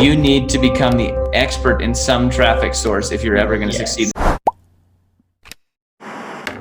you need to become the expert in some traffic source if you're ever going to succeed.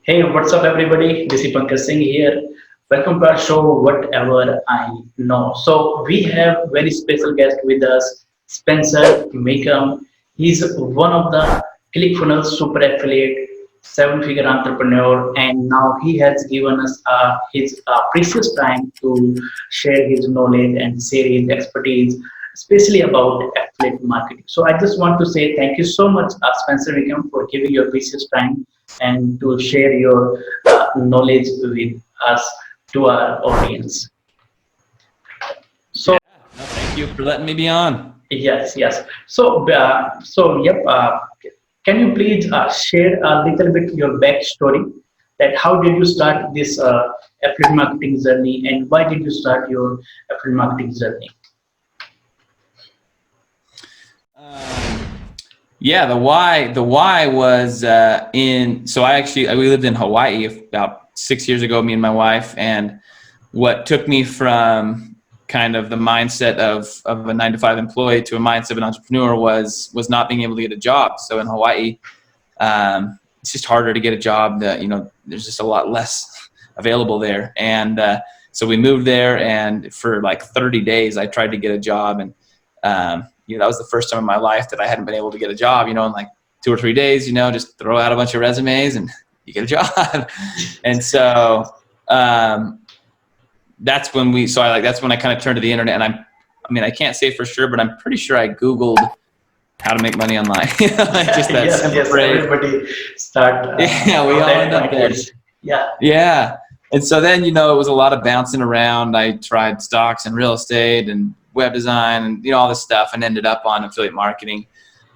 Hey, what's up everybody? This is Pankaj Singh here. Welcome to our show, Whatever I Know. So we have very special guest with us, Spencer Mecham. He's one of the Clickfunnels super affiliate, seven-figure entrepreneur, and now he has given us his precious time to share his knowledge and share his expertise, especially about affiliate marketing. So I just want to say thank you so much, Spencer Mecham, for giving your precious time and to share your knowledge with us, to our audience. So No, thank you for letting me be on. yes. Can you please share a little bit your backstory? That how did you start this affiliate marketing journey, and why did you start your affiliate marketing journey? Yeah, the why was we lived in Hawaii about 6 years ago, me and my wife, and what took me from kind of the mindset of a 9-to-5 employee to a mindset of an entrepreneur was not being able to get a job. So in Hawaii, it's just harder to get a job. There's just a lot less available there, and so we moved there, and for like 30 days I tried to get a job, and that was the first time in my life that I hadn't been able to get a job, in like 2 or 3 days, just throw out a bunch of resumes and you get a job. And so, that's when I kind of turned to the internet, and I can't say for sure, but I'm pretty sure I Googled how to make money online. Just that simple phrase. Everybody start. We all end up there. Yeah. And so then, it was a lot of bouncing around. I tried stocks and real estate and web design and all this stuff, and ended up on affiliate marketing.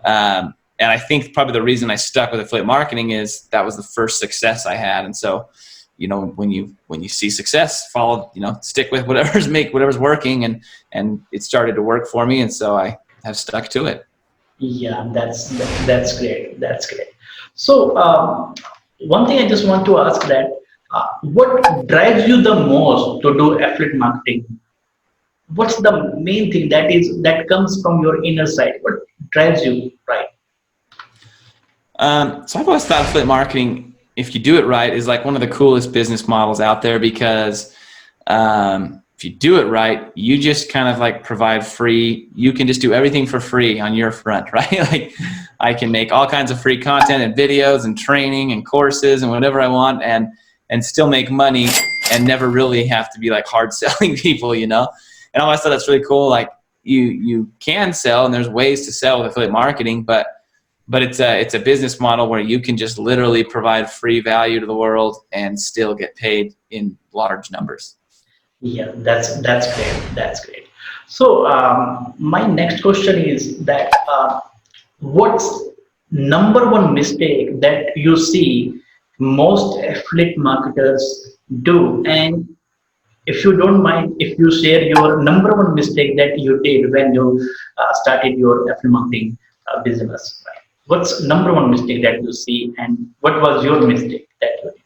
And I think probably the reason I stuck with affiliate marketing is that was the first success I had. And so, when you see success, follow, stick with whatever's working, and it started to work for me. And so I have stuck to it. Yeah, that's great. That's great. So one thing I just want to ask that what drives you the most to do affiliate marketing? What's the main thing that comes from your inner side? What drives you, right? So I've always thought affiliate marketing, if you do it right, is like one of the coolest business models out there, because if you do it right, you just kind of like provide free. You can just do everything for free on your front, right? Like I can make all kinds of free content and videos and training and courses and whatever I want, and still make money and never really have to be like hard selling people, And I always thought that's really cool. Like you can sell, and there's ways to sell with affiliate marketing, but it's a business model where you can just literally provide free value to the world and still get paid in large numbers. Yeah, that's great. That's great. So my next question is that what's number one mistake that you see most affiliate marketers do? And if you don't mind, if you share your number one mistake that you did when you started your affiliate marketing business, right? What's number one mistake that you see, and what was your mistake that you did?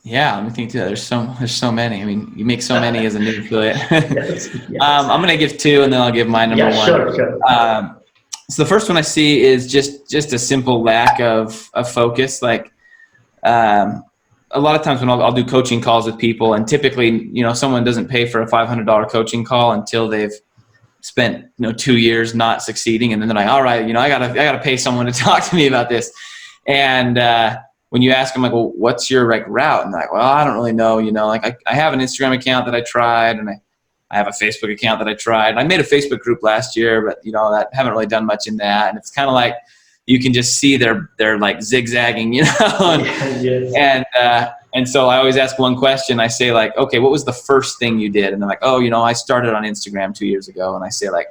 Yeah, let me think too. There's so many. You make so many as a new affiliate. Yes. I'm gonna give two, and then I'll give my number one. Sure. So the first one I see is just a simple lack of focus. Like a lot of times when I'll do coaching calls with people, and typically, someone doesn't pay for a $500 coaching call until they've spent 2 years not succeeding, and then they're like, all right, I gotta pay someone to talk to me about this. And when you ask them, like, well, what's your route? And they're like, well, I don't really know. I have an Instagram account that I tried, and I have a Facebook account that I tried. And I made a Facebook group last year, but that haven't really done much in that. And it's kind of like you can just see they're like zigzagging, Yes. And so I always ask one question. I say like, okay, what was the first thing you did? And they're like, oh, I started on Instagram 2 years ago. And I say like,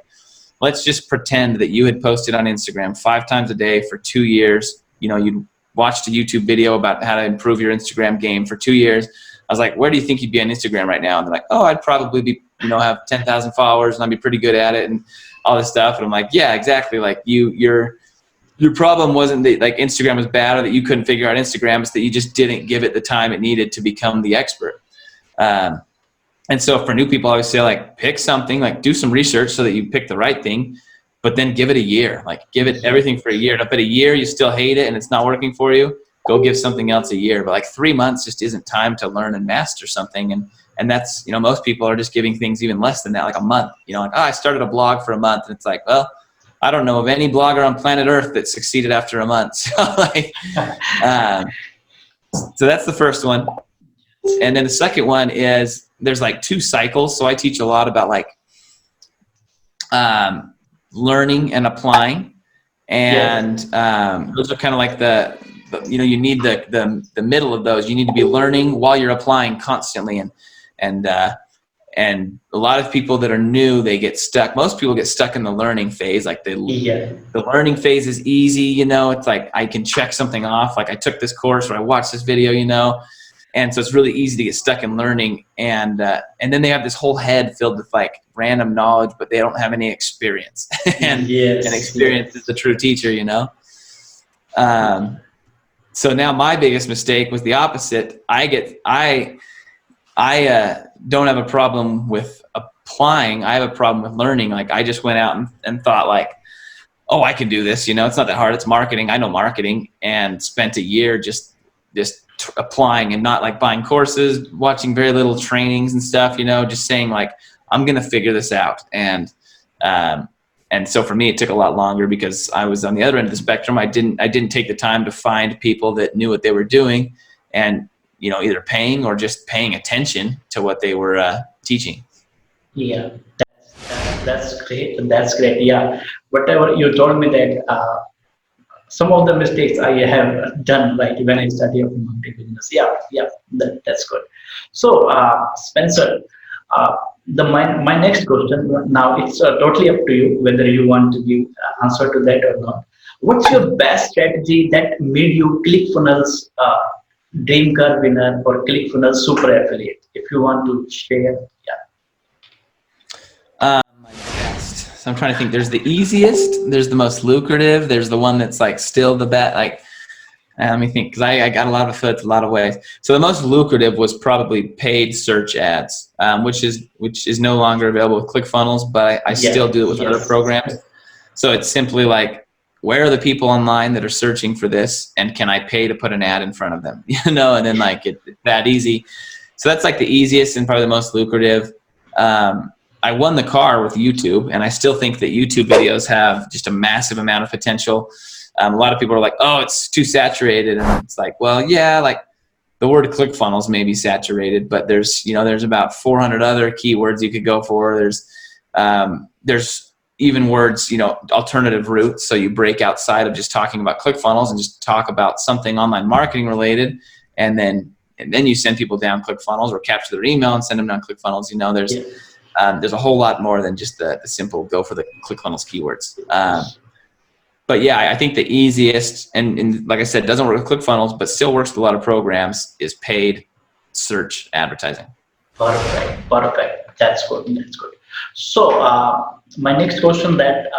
let's just pretend that you had posted on Instagram 5 times a day for 2 years. You'd watched a YouTube video about how to improve your Instagram game for 2 years. I was like, where do you think you'd be on Instagram right now? And they're like, oh, I'd probably be, have 10,000 followers, and I'd be pretty good at it and all this stuff. And I'm like, yeah, exactly. Like your problem wasn't that like Instagram was bad or that you couldn't figure out Instagram. It's that you just didn't give it the time it needed to become the expert. And so for new people, I always say, like, pick something, like do some research so that you pick the right thing, but then give it a year, like give it everything for a year. And if at a year you still hate it and it's not working for you, go give something else a year. But like 3 months just isn't time to learn and master something. And that's, you know, most people are just giving things even less than that, like a month, you know, like, oh, I started a blog for a month. And it's like, well, I don't know of any blogger on planet Earth that succeeded after a month. So like, so that's the first one. And then the second one is there's like 2 cycles. So I teach a lot about like learning and applying. And those are kind of like the, you know, you need the middle of those. You need to be learning while you're applying constantly. And a lot of people that are new, they get stuck. Most people get stuck in the learning phase. Like the learning phase is easy, you know, it's like I can check something off. Like I took this course or I watched this video, you know, and so it's really easy to get stuck in learning. And then they have this whole head filled with like random knowledge, but they don't have any experience. and experience is the true teacher, you know? So now my biggest mistake was the opposite. I don't have a problem with applying. I have a problem with learning. Like I just went out and thought like, oh, I can do this. You know, it's not that hard. It's marketing. I know marketing, and spent a year just applying and not like buying courses, watching very little trainings and stuff, you know, just saying like, I'm going to figure this out. And so for me, it took a lot longer because I was on the other end of the spectrum. I didn't take the time to find people that knew what they were doing and, you know, either paying or just paying attention to what they were teaching. Yeah, that's great. That's great. Yeah, whatever you told me that some of the mistakes I have done, like when I started a marketing business. Yeah, that's good. So, Spencer, my next question now, it's totally up to you whether you want to give answer to that or not. What's your best strategy that made you ClickFunnels Dream Car Winner or ClickFunnels Super Affiliate? If you want to share, My best. So I'm trying to think. There's the easiest. There's the most lucrative. There's the one that's like still the best. Like, let me think, because I got a lot of affiliates a lot of ways. So the most lucrative was probably paid search ads, which is no longer available with ClickFunnels, but I still do it with other programs. So it's simply like, where are the people online that are searching for this, and can I pay to put an ad in front of them? You know, and then like it's that easy. So that's like the easiest and probably the most lucrative. I won the car with YouTube, and I still think that YouTube videos have just a massive amount of potential. A lot of people are like, oh, it's too saturated. And it's like, well, yeah, like the word ClickFunnels may be saturated, but there's about 400 other keywords you could go for. There's even words, you know, alternative routes. So you break outside of just talking about ClickFunnels and just talk about something online marketing related. And then you send people down ClickFunnels or capture their email and send them down ClickFunnels. You know, there's a whole lot more than just the simple go for the ClickFunnels keywords. But yeah, I think the easiest, and like I said, doesn't work with ClickFunnels, but still works with a lot of programs, is paid search advertising. Perfect. That's good. So my next question, that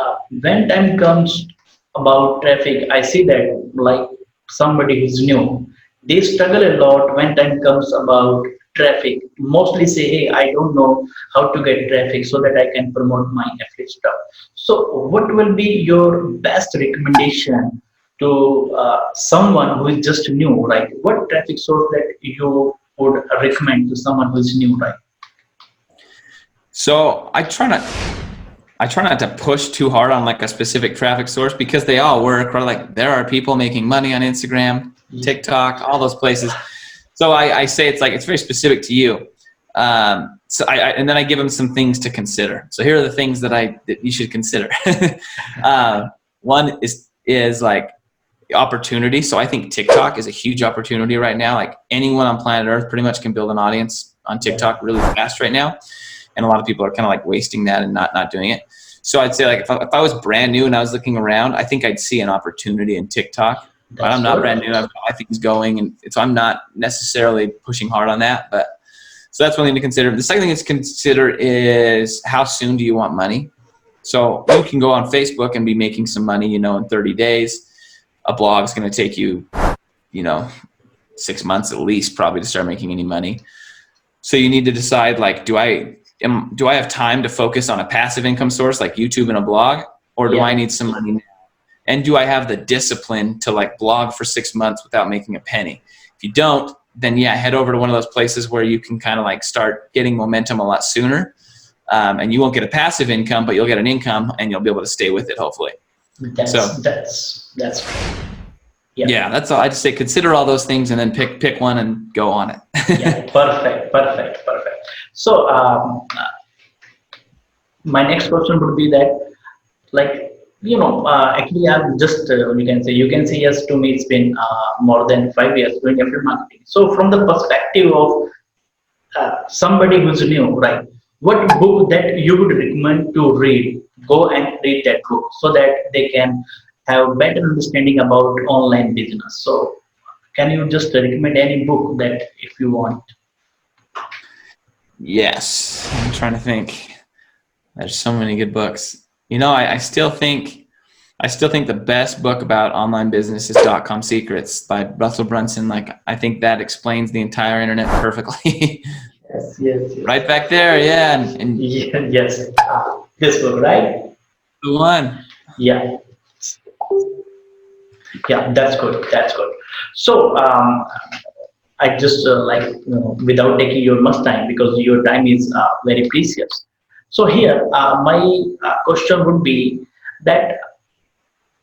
when time comes about traffic, I see that like somebody who's new, they struggle a lot when time comes about traffic. Mostly say, hey, I don't know how to get traffic so that I can promote my affiliate stuff. So what will be your best recommendation to someone who is just new? Like what traffic source that you would recommend to someone who is new, right? So I try not to push too hard on like a specific traffic source, because they all work, right? Like there are people making money on Instagram, TikTok, all those places. So I say it's very specific to you. And then I give them some things to consider. So here are the things that you should consider. One is like opportunity. So I think TikTok is a huge opportunity right now. Like anyone on planet Earth pretty much can build an audience on TikTok really fast right now. And a lot of people are kind of like wasting that and not doing it. So I'd say like if I was brand new and I was looking around, I think I'd see an opportunity in TikTok. But I'm not brand new. I have 5 things going, and so I'm not necessarily pushing hard on that. But so that's one thing to consider. The second thing to consider is how soon do you want money? So you can go on Facebook and be making some money, you know, in 30 days. A blog is going to take you, you know, 6 months at least probably to start making any money. So you need to decide, like, do I have time to focus on a passive income source like YouTube and a blog, or do I need some money now? And do I have the discipline to like blog for 6 months without making a penny? If you don't, then yeah, head over to one of those places where you can kind of like start getting momentum a lot sooner. And you won't get a passive income, but you'll get an income and you'll be able to stay with it, hopefully. That's yeah, that's all. I just say consider all those things and then pick one and go on it. Yeah, perfect. So my next question would be that, like, actually I'm just you can say yes to me. It's been more than 5 years doing affiliate marketing. So from the perspective of somebody who's new, right? What book that you would recommend to read? Go and read that book so that they can have better understanding about online business. So can you just recommend any book that if you want? Yes, I'm trying to think. There's so many good books. I still think the best book about online business is DotCom Secrets by Brunson. Like, I think that explains the entire internet perfectly. Yes. Right back there, yeah. And yes, this book, right? the one. Yeah, that's good. So I just without taking your much time, because your time is very precious. So here, my question would be that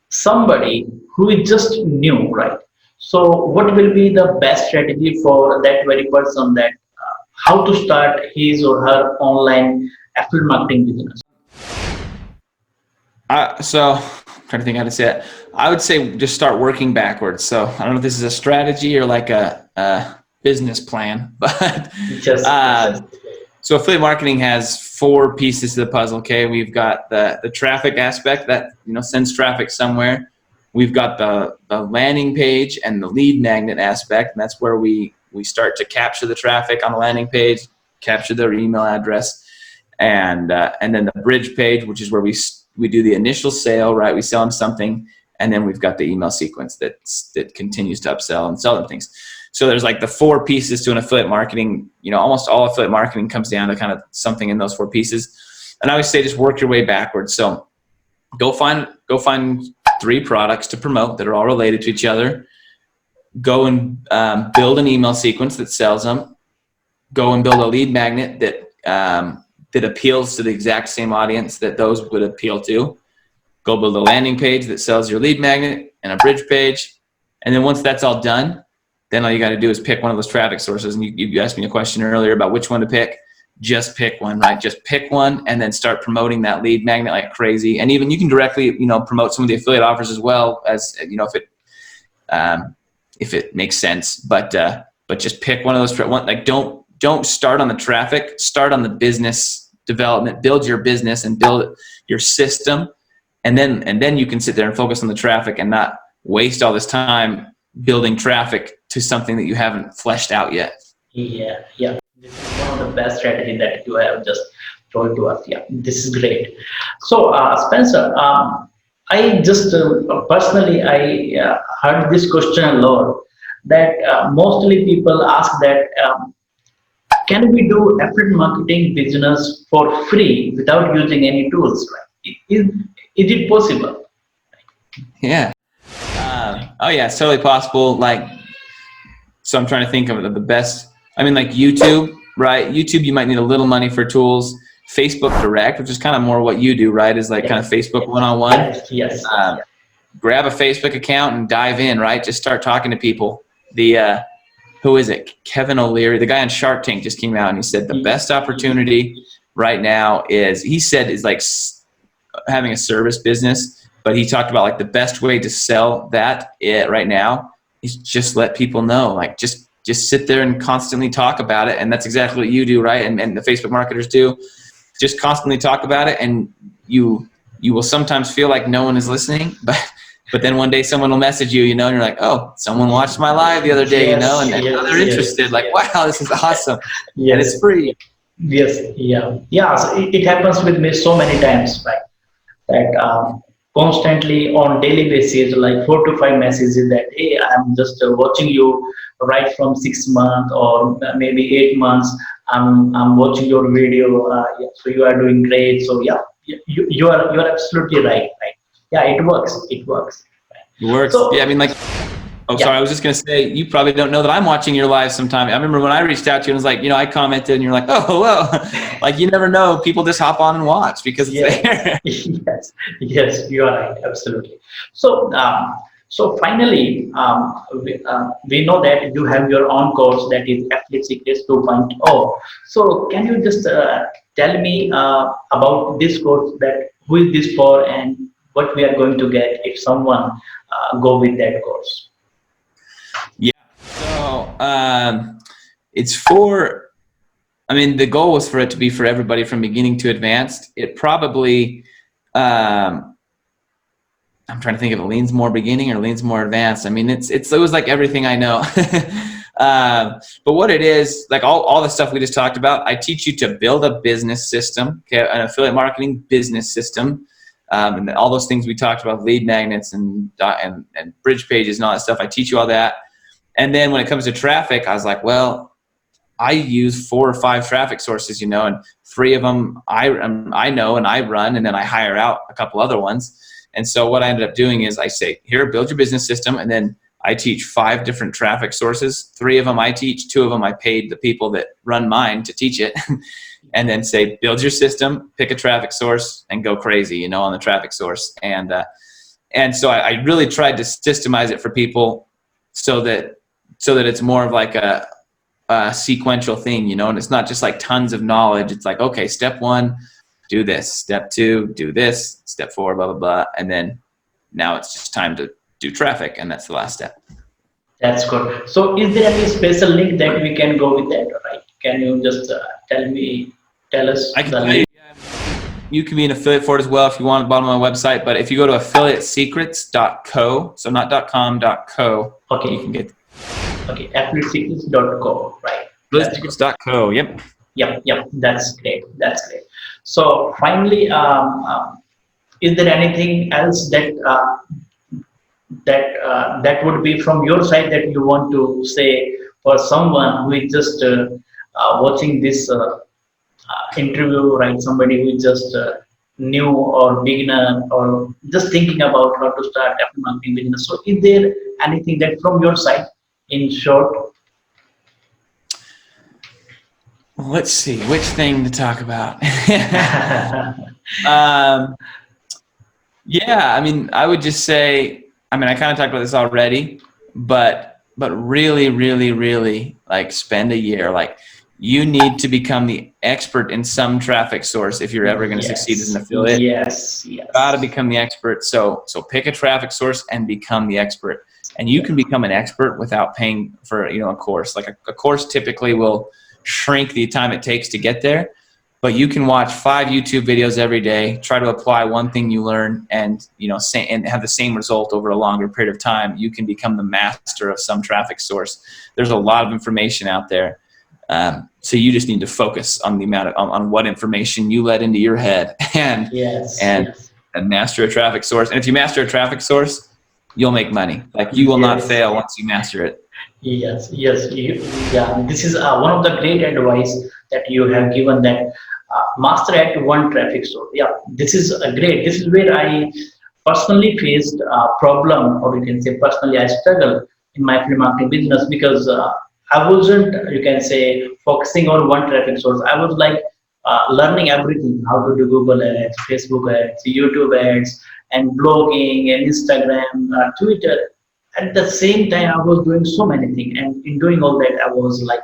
somebody who is just new, right? So what will be the best strategy for that very person, that how to start his or her online affiliate marketing business? So I'm trying to think how to say it. I would say just start working backwards. So I don't know if this is a strategy or like a business plan, but so affiliate marketing has 4 pieces to the puzzle. Okay, we've got the traffic aspect that sends traffic somewhere. We've got the landing page and the lead magnet aspect, and that's where we start to capture the traffic on the landing page, capture their email address, and then the bridge page, which is where we do the initial sale, right? We sell them something, and then we've got the email sequence that continues to upsell and sell them things. So there's like the 4 pieces to an affiliate marketing. Almost all affiliate marketing comes down to kind of something in those 4 pieces. And I always say just work your way backwards. So go find 3 products to promote that are all related to each other. Go and build an email sequence that sells them. Go and build a lead magnet that appeals to the exact same audience that those would appeal to. Go build a landing page that sells your lead magnet and a bridge page. And then once that's all done, then all you got to do is pick one of those traffic sources. And you asked me a question earlier about which one to pick. Just pick one, right? Just pick one and then start promoting that lead magnet like crazy. And even you can directly, promote some of the affiliate offers as well, as if it makes sense. But just pick one of those. Like, don't start on the traffic. Start on the business development. Build your business and build your system, and then you can sit there and focus on the traffic and not waste all this time building traffic to something that you haven't fleshed out yet. Yeah. This is one of the best strategies that you have just told to us. Yeah, this is great. So, Spencer, I just personally heard this question a lot. That mostly people ask that can we do affiliate marketing business for free without using any tools? Right? Is it possible? Yeah. Oh yeah, it's totally possible. So I'm trying to think of the best. I mean, like YouTube, right? YouTube, you might need a little money for tools. Facebook Direct, which is kind of more what you do, right? Is like kind of Facebook one-on-one. Yes. Grab a Facebook account and dive in, right? Just start talking to people. Who is it? Kevin O'Leary, the guy on Shark Tank, just came out and he said the best opportunity right now is like having a service business, but he talked about like the best way to sell that right now is just let people know, like just sit there and constantly talk about it. And that's exactly what you do, right? And the Facebook marketers do. Just constantly talk about it, and you will sometimes feel like no one is listening, but then one day someone will message you, and you're like, oh, someone watched my live the other day, and they're interested. Like, wow, this is awesome. Yes. And it's free. Yes. Yeah. So it happens with me so many times, right? That constantly on daily basis, like 4 to 5 messages that, hey, I'm just watching you right from 6 months or maybe 8 months. I'm watching your video. Yeah, so you are doing great. So yeah, you are absolutely right. Right. Yeah, it works. It works. It works. Yeah, I So mean, like, oh, yeah. sorry. I was just gonna say, you probably don't know that I'm watching your live sometime. I remember when I reached out to you and was like, I commented, and you're like, oh, well, like you never know. People just hop on and watch because it's Yes, there. yes, yes, you are right, absolutely. So, so finally, we know that you have your own course that is Affiliate Secrets 2.0. So, can you just tell me about this course, that who is this for and what we are going to get if someone go with that course? Yeah. So it's for. I mean, the goal was for it to be for everybody from beginning to advanced. It probably. I'm trying to think if it leans more beginning or leans more advanced. I mean, it was like everything I know. But what it is, like all the stuff we just talked about, I teach you to build a business system, okay, an affiliate marketing business system, and all those things we talked about, lead magnets and bridge pages and all that stuff. I teach you all that. And then when it comes to traffic, I was like, well, I use 4 or 5 traffic sources, and 3 of them I know and I run, and then I hire out a couple other ones. And so what I ended up doing is I say, here, build your business system. And then I teach 5 different traffic sources. 3 of them I teach, 2 of them I paid the people that run mine to teach it. And then say, build your system, pick a traffic source and go crazy, on the traffic source. And so I really tried to systemize it for people so that it's more of like a sequential thing, and it's not just like tons of knowledge. It's like, okay, step 1, do this. Step 2, do this. Step 4, blah, blah, blah. And then now it's just time to do traffic. And that's the last step. That's good. So, is there any special link that we can go with that? Right? Can you just tell us I can the tell you, link? you can be an affiliate for it as well if you want at the bottom of my website. But if you go to affiliatesecrets.co, so not .com, .co, Okay. you can get Okay, affiliatesecrets.co, right? That's good. affiliatesecrets.co. Yep. Yep. That's great. That's great. So finally, is there anything else that would be from your side that you want to say for someone who is just watching this interview, right? Somebody who is just new or beginner or just thinking about how to start affiliate marketing business. So, is there anything that from your side, in short? Let's see, which thing to talk about? Yeah, I mean, I would just say, I mean, I kind of talked about this already, but really, really, really, like, spend a year. Like, you need to become the expert in some traffic source if you're ever going to succeed as an affiliate. Yes. Got to become the expert. So pick a traffic source and become the expert. And you can become an expert without paying for, a course. Like a course typically will shrink the time it takes to get there, but you can watch 5 YouTube videos every day, try to apply one thing you learn, and and have the same result over a longer period of time. You can become the master of some traffic source. There's a lot of information out there. So you just need to focus on the amount on what information you let into your head and master a traffic source. And if you master a traffic source, you'll make money. Like, you will not fail once you master it. Yes. Yeah, this is one of the great advice that you have given, that master at one traffic source. Yeah, this is great. This is where I personally faced a problem, or you can say personally I struggled in my affiliate marketing business, because I wasn't, you can say, focusing on one traffic source. I was like learning everything, how to do Google ads, Facebook ads, YouTube ads, and blogging and Instagram, Twitter. At the same time, I was doing so many things, and in doing all that, I was like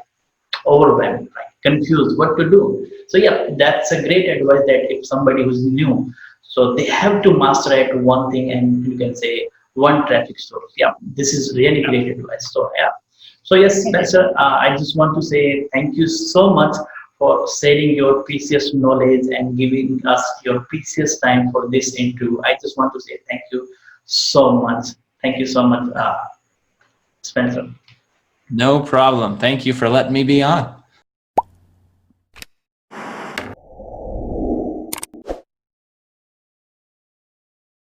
overwhelmed, like confused what to do. So yeah, that's a great advice, that if somebody who's new, so they have to master at one thing, and you can say one traffic source. Yeah, this is really great advice. So yeah. So yes, Spencer, I just want to say thank you so much for sharing your precious knowledge and giving us your precious time for this interview. I just want to say thank you so much. Thank you so much, Spencer. No problem. Thank you for letting me be on.